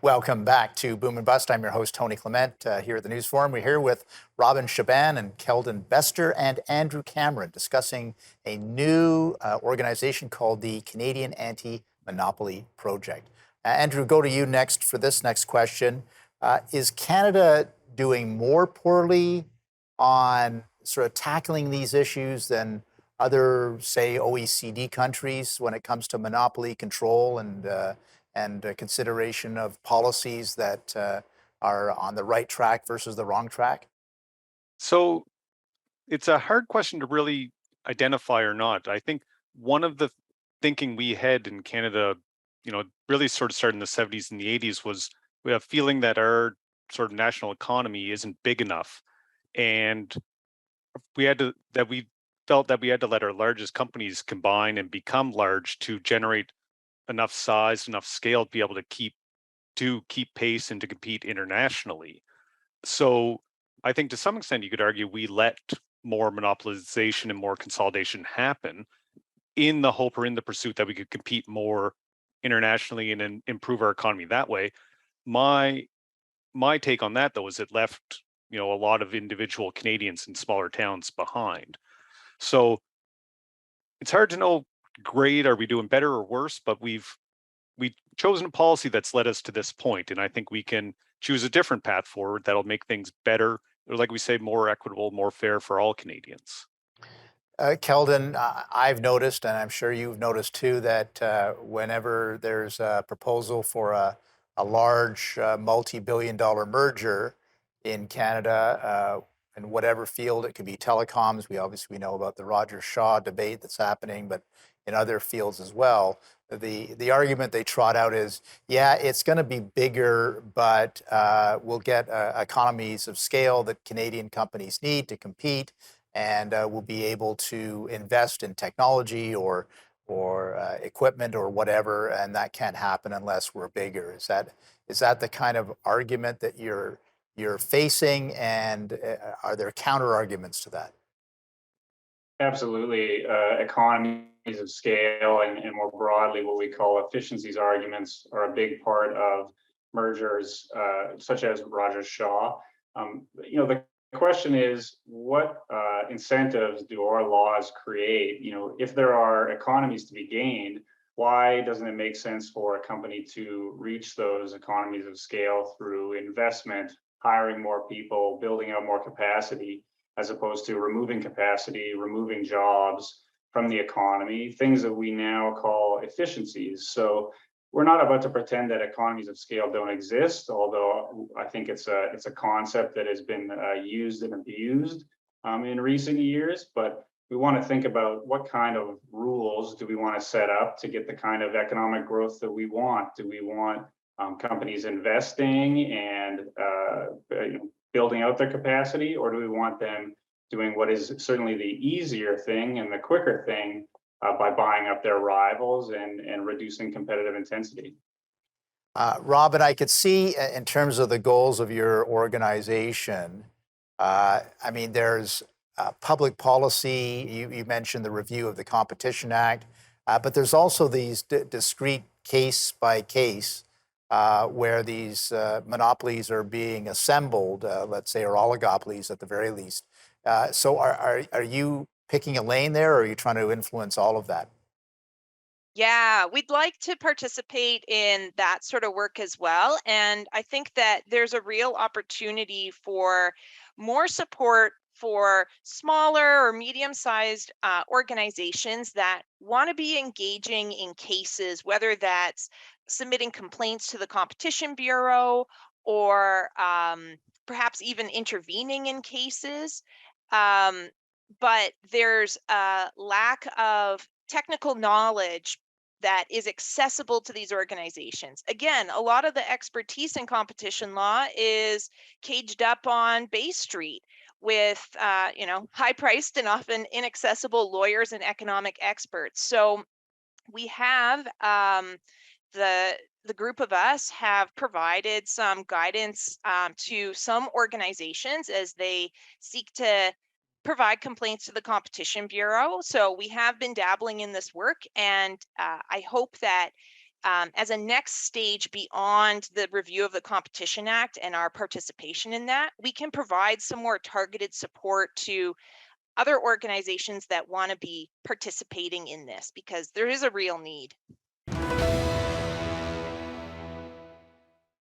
Welcome back to Boom and Bust. I'm your host, Tony Clement, here at the News Forum. We're here with Robin Shaban and Keldon Bester and Andrew Cameron discussing a new organization called the Canadian Anti-Monopoly Project. Andrew, go to you next for this next question. Is Canada doing more poorly on sort of tackling these issues than other, say, OECD countries when it comes to monopoly control and consideration of policies that are on the right track versus the wrong track? So it's a hard question to really identify or not. I think one of the thinking we had in Canada, really sort of started in the 70s and the 80s was we have a feeling that our sort of national economy isn't big enough. And we felt that we had to let our largest companies combine and become large to generate enough size, enough scale to be able to keep pace and to compete internationally. So I think to some extent you could argue we let more monopolization and more consolidation happen in the hope or in the pursuit that we could compete more internationally and then improve our economy that way. My my take on that though is it left, a lot of individual Canadians in smaller towns behind. So it's hard to know grade, are we doing better or worse, but we've chosen a policy that's led us to this point, and I think we can choose a different path forward that'll make things better, or like we say, more equitable, more fair for all Canadians. Keldon, I've noticed, and I'm sure you've noticed too, that whenever there's a proposal for a large multi-billion dollar merger in Canada, in whatever field, it could be telecoms. We know about the Roger Shaw debate that's happening, but in other fields as well. The argument they trot out is, yeah, it's going to be bigger, but we'll get economies of scale that Canadian companies need to compete, and we'll be able to invest in technology or equipment or whatever, and that can't happen unless we're bigger. Is that the kind of argument that you're facing, and are there counter arguments to that? Absolutely. Economies of scale and more broadly, what we call efficiencies arguments are a big part of mergers, such as Rogers Shaw. The question is, what incentives do our laws create? If there are economies to be gained, why doesn't it make sense for a company to reach those economies of scale through investment, hiring more people, building out more capacity, as opposed to removing capacity, removing jobs from the economy, things that we now call efficiencies. So we're not about to pretend that economies of scale don't exist, although I think it's a concept that has been used and abused in recent years. But we want to think about what kind of rules do we want to set up to get the kind of economic growth that we want. Do we want companies investing and building out their capacity, or do we want them doing what is certainly the easier thing and the quicker thing by buying up their rivals and reducing competitive intensity? Robin, I could see in terms of the goals of your organization, there's public policy. You mentioned the review of the Competition Act, but there's also these discrete case by case where these monopolies are being assembled, let's say, or oligopolies at the very least. So are you picking a lane there, or are you trying to influence all of that? Yeah, we'd like to participate in that sort of work as well. And I think that there's a real opportunity for more support for smaller or medium-sized organizations that want to be engaging in cases, whether that's submitting complaints to the Competition Bureau or perhaps even intervening in cases. Um, but there's a lack of technical knowledge that is accessible to these organizations. Again, a lot of the expertise in competition law is caged up on Bay Street with, high-priced and often inaccessible lawyers and economic experts. So we have the group of us have provided some guidance to some organizations as they seek to provide complaints to the Competition Bureau. So we have been dabbling in this work, and I hope that as a next stage beyond the review of the Competition Act and our participation in that, we can provide some more targeted support to other organizations that want to be participating in this, because there is a real need.